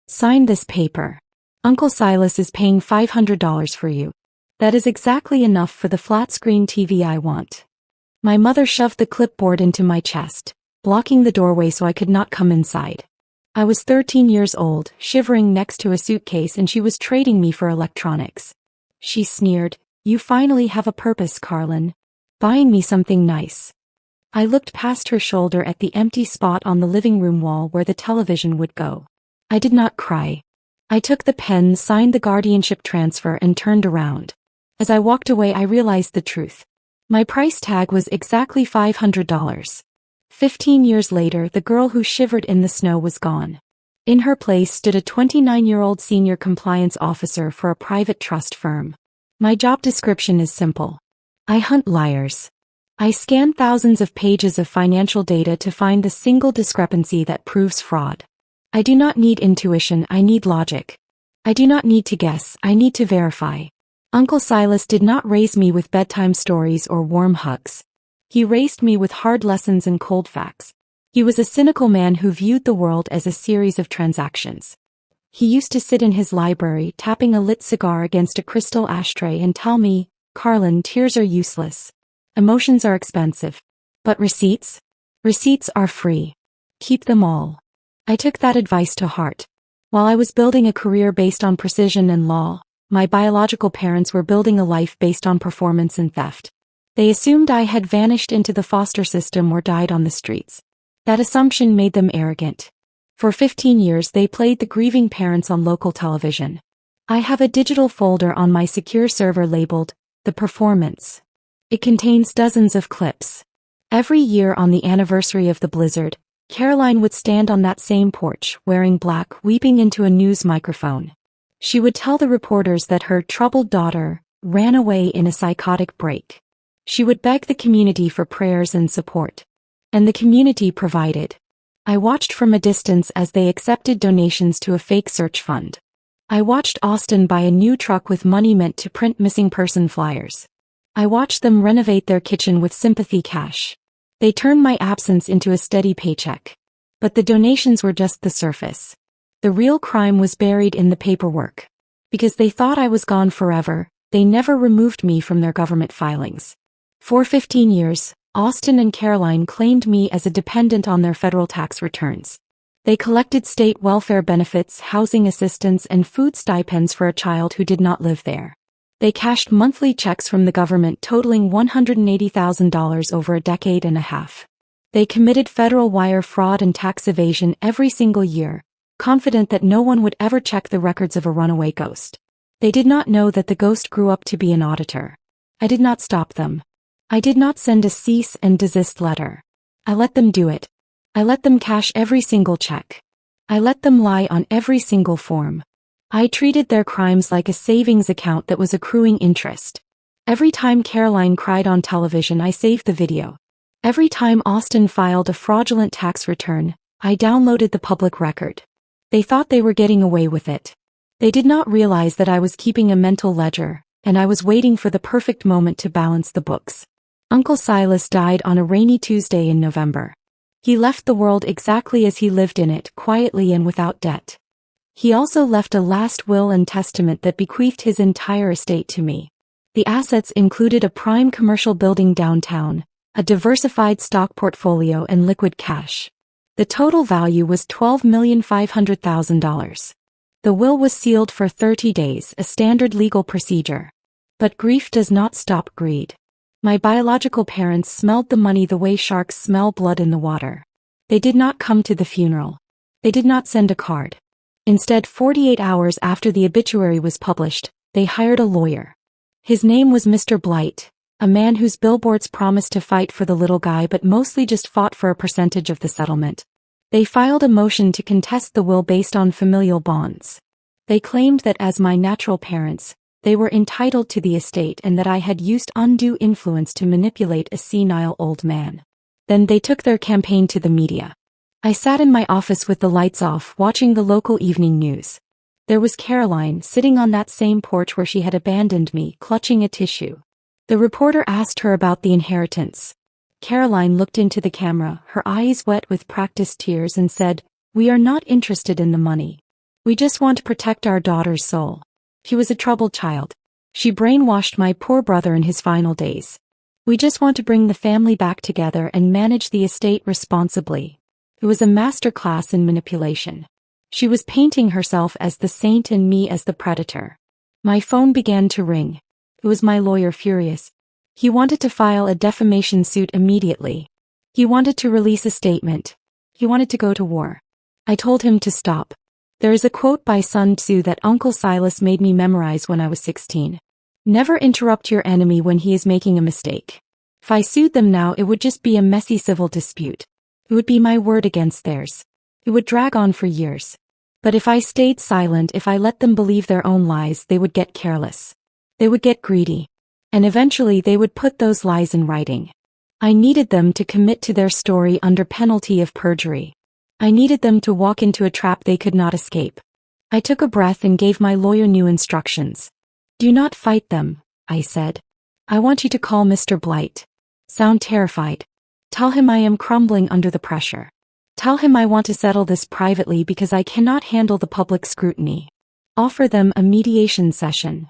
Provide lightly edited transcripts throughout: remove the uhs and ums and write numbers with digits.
Sign this paper. Uncle Silas is paying $500 for you. That is exactly enough for the flat-screen TV I want. My mother shoved the clipboard into my chest, blocking the doorway so I could not come inside. I was 13 years old, shivering next to a suitcase, and she was trading me for electronics. She sneered, "You finally have a purpose, Carlin. Buying me something nice." I looked past her shoulder at the empty spot on the living room wall where the television would go. I did not cry. I took the pen, signed the guardianship transfer, and turned around. As I walked away, I realized the truth. My price tag was exactly $500. 15 years later, the girl who shivered in the snow was gone. In her place stood a 29-year-old senior compliance officer for a private trust firm. My job description is simple. I hunt liars. I scan thousands of pages of financial data to find the single discrepancy that proves fraud. I do not need intuition, I need logic. I do not need to guess, I need to verify. Uncle Silas did not raise me with bedtime stories or warm hugs. He raised me with hard lessons and cold facts. He was a cynical man who viewed the world as a series of transactions. He used to sit in his library, tapping a lit cigar against a crystal ashtray, and tell me, "Carlin, tears are useless. Emotions are expensive. But receipts? Receipts are free. Keep them all." I took that advice to heart. While I was building a career based on precision and law, my biological parents were building a life based on performance and theft. They assumed I had vanished into the foster system or died on the streets. That assumption made them arrogant. For 15 years they played the grieving parents on local television. I have a digital folder on my secure server labeled, "The Performance." It contains dozens of clips. Every year on the anniversary of the blizzard, Caroline would stand on that same porch, wearing black, weeping into a news microphone. She would tell the reporters that her troubled daughter ran away in a psychotic break. She would beg the community for prayers and support. And the community provided. I watched from a distance as they accepted donations to a fake search fund. I watched Austin buy a new truck with money meant to print missing person flyers. I watched them renovate their kitchen with sympathy cash. They turned my absence into a steady paycheck. But the donations were just the surface. The real crime was buried in the paperwork. Because they thought I was gone forever, they never removed me from their government filings. For 15 years, Austin and Caroline claimed me as a dependent on their federal tax returns. They collected state welfare benefits, housing assistance, and food stipends for a child who did not live there. They cashed monthly checks from the government totaling $180,000 over a decade and a half. They committed federal wire fraud and tax evasion every single year, confident that no one would ever check the records of a runaway ghost. They did not know that the ghost grew up to be an auditor. I did not stop them. I did not send a cease and desist letter. I let them do it. I let them cash every single check. I let them lie on every single form. I treated their crimes like a savings account that was accruing interest. Every time Caroline cried on television, I saved the video. Every time Austin filed a fraudulent tax return, I downloaded the public record. They thought they were getting away with it. They did not realize that I was keeping a mental ledger, and I was waiting for the perfect moment to balance the books. Uncle Silas died on a rainy Tuesday in November. He left the world exactly as he lived in it, quietly and without debt. He also left a last will and testament that bequeathed his entire estate to me. The assets included a prime commercial building downtown, a diversified stock portfolio, and liquid cash. The total value was $12,500,000. The will was sealed for 30 days, a standard legal procedure. But grief does not stop greed. My biological parents smelled the money the way sharks smell blood in the water. They did not come to the funeral. They did not send a card. Instead, 48 hours after the obituary was published, they hired a lawyer. His name was Mr. Blight, a man whose billboards promised to fight for the little guy but mostly just fought for a percentage of the settlement. They filed a motion to contest the will based on familial bonds. They claimed that as my natural parents, they were entitled to the estate and that I had used undue influence to manipulate a senile old man. Then they took their campaign to the media. I sat in my office with the lights off, watching the local evening news. There was Caroline sitting on that same porch where she had abandoned me, clutching a tissue. The reporter asked her about the inheritance. Caroline looked into the camera, her eyes wet with practiced tears, and said, "We are not interested in the money. We just want to protect our daughter's soul. He was a troubled child. She brainwashed my poor brother in his final days. We just want to bring the family back together and manage the estate responsibly. It was a master class in manipulation. She was painting herself as the saint and me as the predator. My phone began to ring. It was my lawyer, furious. He wanted to file a defamation suit immediately. He wanted to release a statement. He wanted to go to war. I told him to stop. There is a quote by Sun Tzu that Uncle Silas made me memorize when I was 16. Never interrupt your enemy when he is making a mistake. If I sued them now, it would just be a messy civil dispute. It would be my word against theirs. It would drag on for years. But if I stayed silent, if I let them believe their own lies, they would get careless. They would get greedy. And eventually they would put those lies in writing. I needed them to commit to their story under penalty of perjury. I needed them to walk into a trap they could not escape. I took a breath and gave my lawyer new instructions. Do not fight them, I said. I want you to call Mr. Blight. Sound terrified. Tell him I am crumbling under the pressure. Tell him I want to settle this privately because I cannot handle the public scrutiny. Offer them a mediation session.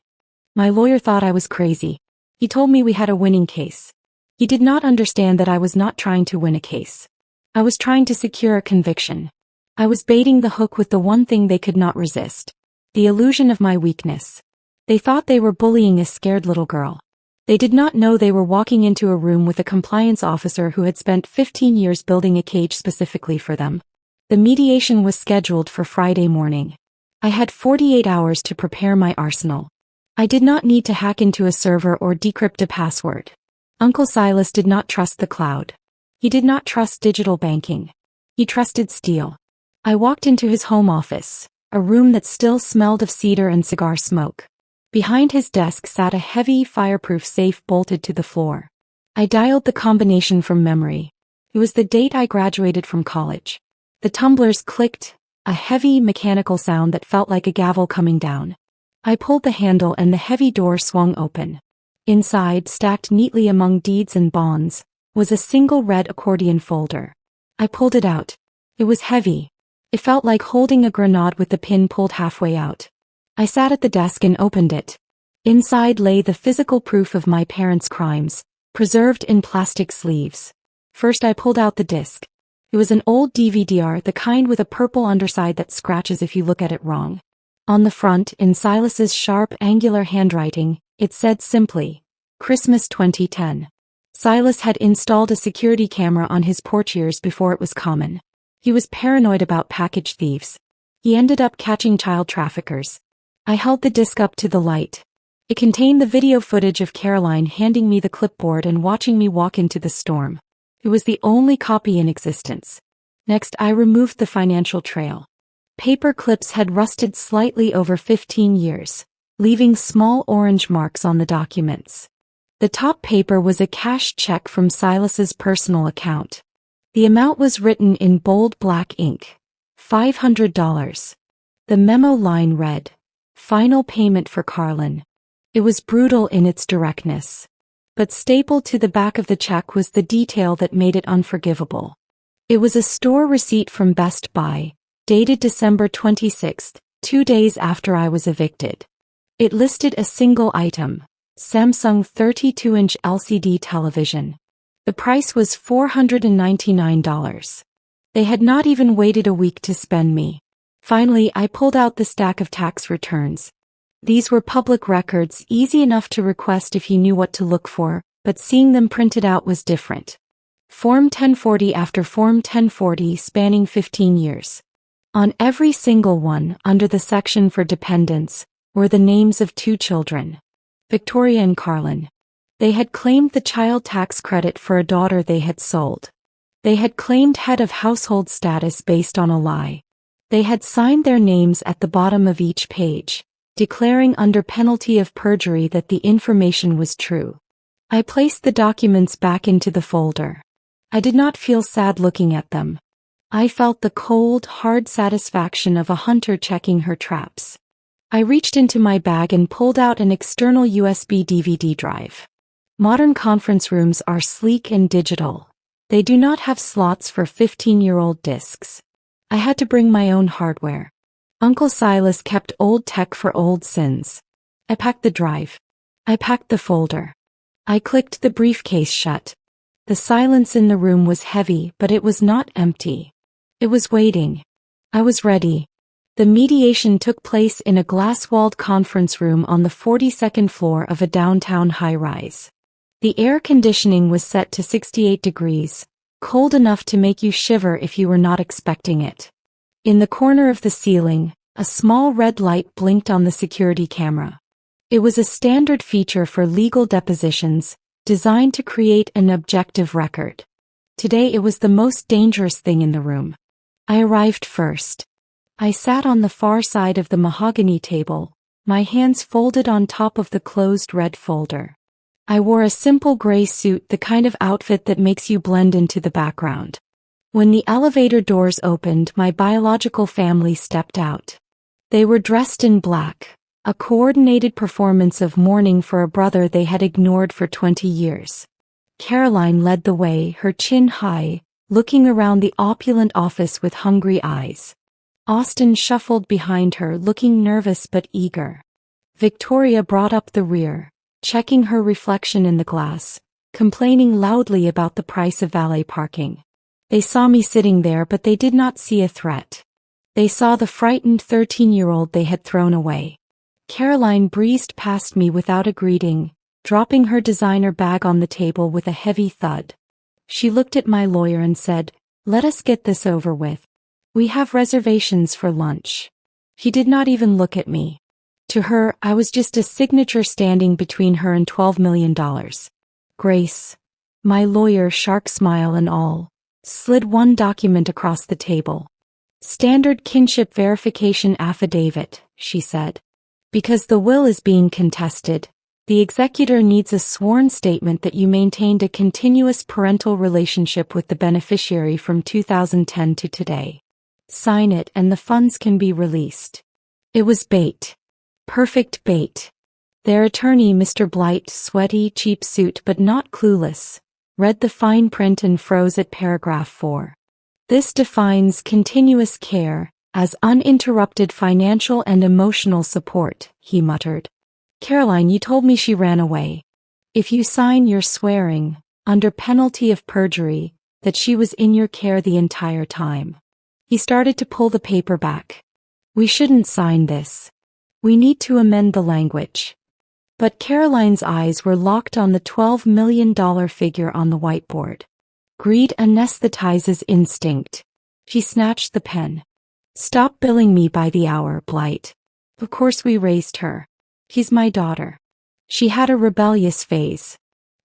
My lawyer thought I was crazy. He told me we had a winning case. He did not understand that I was not trying to win a case. I was trying to secure a conviction. I was baiting the hook with the one thing they could not resist. The illusion of my weakness. They thought they were bullying a scared little girl. They did not know they were walking into a room with a compliance officer who had spent 15 years building a cage specifically for them. The mediation was scheduled for Friday morning. I had 48 hours to prepare my arsenal. I did not need to hack into a server or decrypt a password. Uncle Silas did not trust the cloud. He did not trust digital banking. He trusted steel. I walked into his home office, a room that still smelled of cedar and cigar smoke. Behind his desk sat a heavy, fireproof safe bolted to the floor. I dialed the combination from memory. It was the date I graduated from college. The tumblers clicked, a heavy, mechanical sound that felt like a gavel coming down. I pulled the handle and the heavy door swung open. Inside, stacked neatly among deeds and bonds, was a single red accordion folder. I pulled it out. It was heavy. It felt like holding a grenade with the pin pulled halfway out. I sat at the desk and opened it. Inside lay the physical proof of my parents' crimes, preserved in plastic sleeves. First I pulled out the disc. It was an old DVD-R, the kind with a purple underside that scratches if you look at it wrong. On the front, in Silas's sharp, angular handwriting, it said simply, Christmas 2010. Silas had installed a security camera on his porch years before it was common. He was paranoid about package thieves. He ended up catching child traffickers. I held the disc up to the light. It contained the video footage of Caroline handing me the clipboard and watching me walk into the storm. It was the only copy in existence. Next, I removed the financial trail. Paper clips had rusted slightly over 15 years, leaving small orange marks on the documents. The top paper was a cash check from Silas's personal account. The amount was written in bold black ink. $500. The memo line read, Final payment for Carlin. It was brutal in its directness. But stapled to the back of the check was the detail that made it unforgivable. It was a store receipt from Best Buy, dated December 26, 2 days after I was evicted. It listed a single item. Samsung 32-inch LCD television. The price was $499. They had not even waited a week to spend me. Finally, I pulled out the stack of tax returns. These were public records, easy enough to request if you knew what to look for, but seeing them printed out was different. Form 1040 after Form 1040 spanning 15 years. On every single one, under the section for dependents, were the names of 2 children. Victoria and Carlin. They had claimed the child tax credit for a daughter they had sold. They had claimed head of household status based on a lie. They had signed their names at the bottom of each page, declaring under penalty of perjury that the information was true. I placed the documents back into the folder. I did not feel sad looking at them. I felt the cold, hard satisfaction of a hunter checking her traps. I reached into my bag and pulled out an external USB DVD drive. Modern conference rooms are sleek and digital. They do not have slots for 15-year-old discs. I had to bring my own hardware. Uncle Silas kept old tech for old sins. I packed the drive. I packed the folder. I clicked the briefcase shut. The silence in the room was heavy, but it was not empty. It was waiting. I was ready. The mediation took place in a glass-walled conference room on the 42nd floor of a downtown high-rise. The air conditioning was set to 68 degrees, cold enough to make you shiver if you were not expecting it. In the corner of the ceiling, a small red light blinked on the security camera. It was a standard feature for legal depositions, designed to create an objective record. Today it was the most dangerous thing in the room. I arrived first. I sat on the far side of the mahogany table, my hands folded on top of the closed red folder. I wore a simple gray suit, the kind of outfit that makes you blend into the background. When the elevator doors opened, my biological family stepped out. They were dressed in black, a coordinated performance of mourning for a brother they had ignored for 20 years. Caroline led the way, her chin high, looking around the opulent office with hungry eyes. Austin shuffled behind her, looking nervous but eager. Victoria brought up the rear, checking her reflection in the glass, complaining loudly about the price of valet parking. They saw me sitting there, but they did not see a threat. They saw the frightened 13-year-old they had thrown away. Caroline breezed past me without a greeting, dropping her designer bag on the table with a heavy thud. She looked at my lawyer and said, "Let us get this over with. We have reservations for lunch." He did not even look at me. To her, I was just a signature standing between her and $12 million. Grace, my lawyer, shark smile and all, slid one document across the table. "Standard kinship verification affidavit," she said. "Because the will is being contested, the executor needs a sworn statement that you maintained a continuous parental relationship with the beneficiary from 2010 to today. Sign it and the funds can be released." It was bait. Perfect bait. Their attorney, Mr. Blight, sweaty, cheap suit but not clueless, read the fine print and froze at paragraph 4. "This defines continuous care as uninterrupted financial and emotional support," he muttered. "Caroline, you told me she ran away. If you sign, you're swearing, under penalty of perjury, that she was in your care the entire time." He started to pull the paper back. "We shouldn't sign this. We need to amend the language." But Caroline's eyes were locked on the $12 million figure on the whiteboard. Greed anesthetizes instinct. She snatched the pen. "Stop billing me by the hour, Blight. Of course we raised her. She's my daughter. She had a rebellious phase.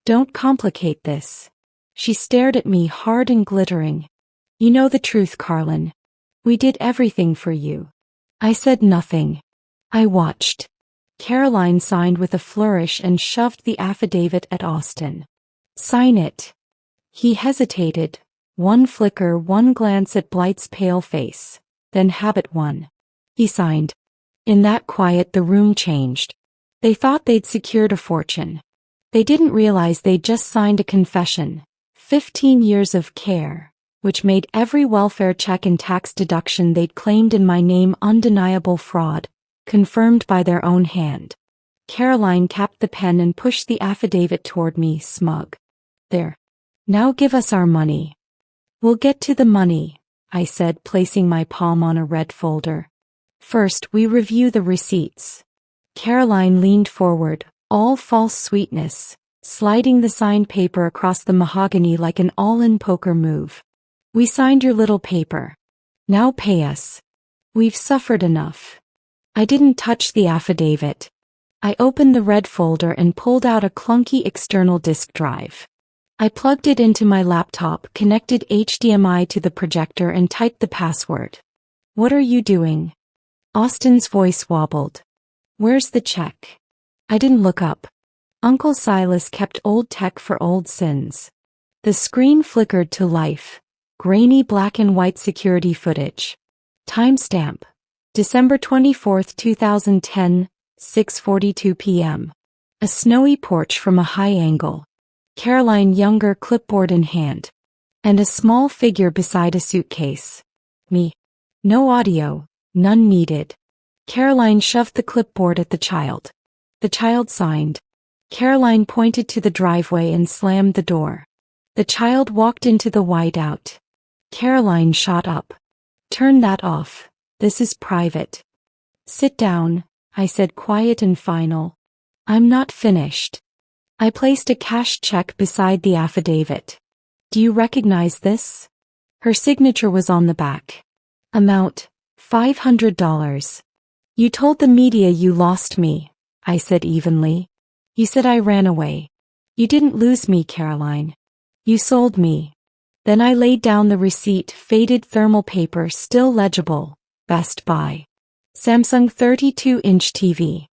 Don't complicate this." She stared at me, hard and glittering. "You know the truth, Carlin. We did everything for you." I said nothing. I watched. Caroline signed with a flourish and shoved the affidavit at Austin. "Sign it." He hesitated, one flicker, one glance at Blight's pale face, then habit won. He signed. In that quiet, the room changed. They thought they'd secured a fortune. They didn't realize they'd just signed a confession. 15 years of care, which made every welfare check and tax deduction they'd claimed in my name undeniable fraud, confirmed by their own hand. Caroline capped the pen and pushed the affidavit toward me, smug. "There. Now give us our money." "We'll get to the money," I said, placing my palm on a red folder. "First, we review the receipts." Caroline leaned forward, all false sweetness, sliding the signed paper across the mahogany like an all-in poker move. "We signed your little paper. Now pay us. We've suffered enough." I didn't touch the affidavit. I opened the red folder and pulled out a clunky external disk drive. I plugged it into my laptop, connected HDMI to the projector and typed the password. "What are you doing?" Austin's voice wobbled. "Where's the check?" I didn't look up. Uncle Silas kept old tech for old sins. The screen flickered to life. Grainy black and white security footage. Timestamp: December 24, 2010, 6:42 p.m. A snowy porch from a high angle. Caroline younger, clipboard in hand. And a small figure beside a suitcase. Me. No audio, None needed. Caroline shoved the clipboard at the child. The child signed. Caroline pointed to the driveway and slammed the door. The child walked into the whiteout. Caroline shot up. Turn that off. This is private. Sit down, I said, quiet and final. I'm not finished. I placed a cash check beside the affidavit. Do you recognize this? Her signature was on the back. Amount, $500. You told the media you lost me, I said evenly. You said I ran away. You didn't lose me, Caroline. You sold me. Then I laid down the receipt, faded thermal paper, still legible. Best Buy. Samsung 32-inch TV.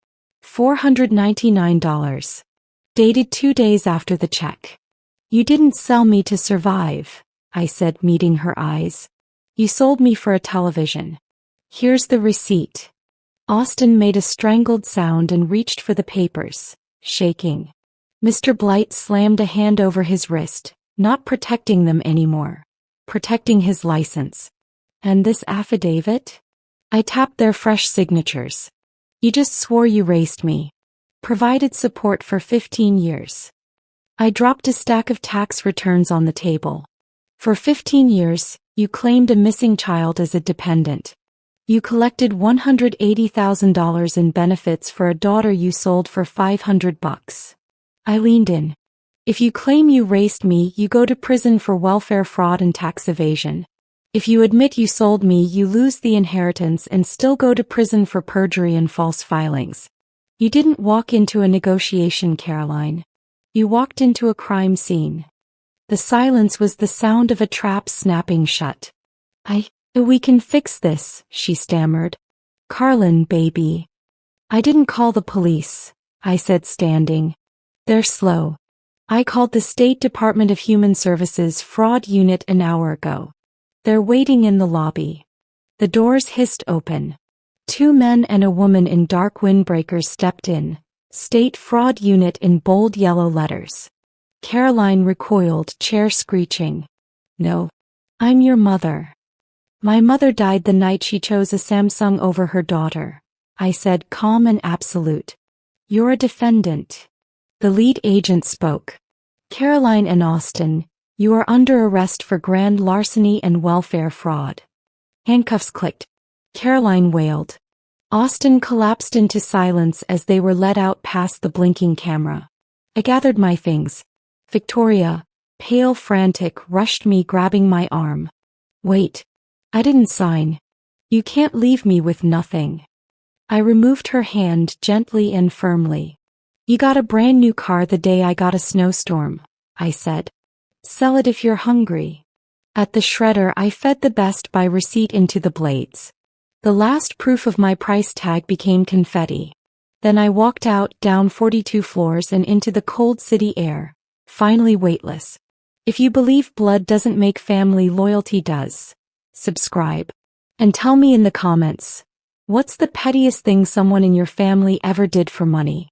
$499. Dated 2 days after the check. You didn't sell me to survive, I said, meeting her eyes. You sold me for a television. Here's the receipt. Austin made a strangled sound and reached for the papers, shaking. Mr. Blight slammed a hand over his wrist, not protecting them anymore. Protecting his license. And this affidavit? I tapped their fresh signatures. You just swore you raced me. Provided support for 15 years. I dropped a stack of tax returns on the table. For 15 years, you claimed a missing child as a dependent. You collected $180,000 in benefits for a daughter you sold for $500. I leaned in. If you claim you raced me, you go to prison for welfare fraud and tax evasion. If you admit you sold me, you lose the inheritance and still go to prison for perjury and false filings. You didn't walk into a negotiation, Caroline. You walked into a crime scene. The silence was the sound of a trap snapping shut. We can fix this, she stammered. Carlin, baby. I didn't call the police, I said, standing. They're slow. I called the State Department of Human Services fraud unit an hour ago. They're waiting in the lobby. The doors hissed open. 2 men and a woman in dark windbreakers stepped in. State Fraud Unit in bold yellow letters. Caroline recoiled, chair screeching. No. I'm your mother. My mother died the night she chose a Samsung over her daughter, I said, calm and absolute. You're a defendant. The lead agent spoke. Caroline and Austin, you are under arrest for grand larceny and welfare fraud. Handcuffs clicked. Caroline wailed. Austin collapsed into silence as they were led out past the blinking camera. I gathered my things. Victoria, pale, frantic, rushed me, grabbing my arm. Wait. I didn't sign. You can't leave me with nothing. I removed her hand gently and firmly. You got a brand new car the day I got a snowstorm, I said. Sell it if you're hungry. At the shredder, I fed the Best Buy receipt into the blades. The last proof of my price tag became confetti. Then I walked out, down 42 floors and into the cold city air, finally weightless. If you believe blood doesn't make family, loyalty does. Subscribe. And tell me in the comments, what's the pettiest thing someone in your family ever did for money?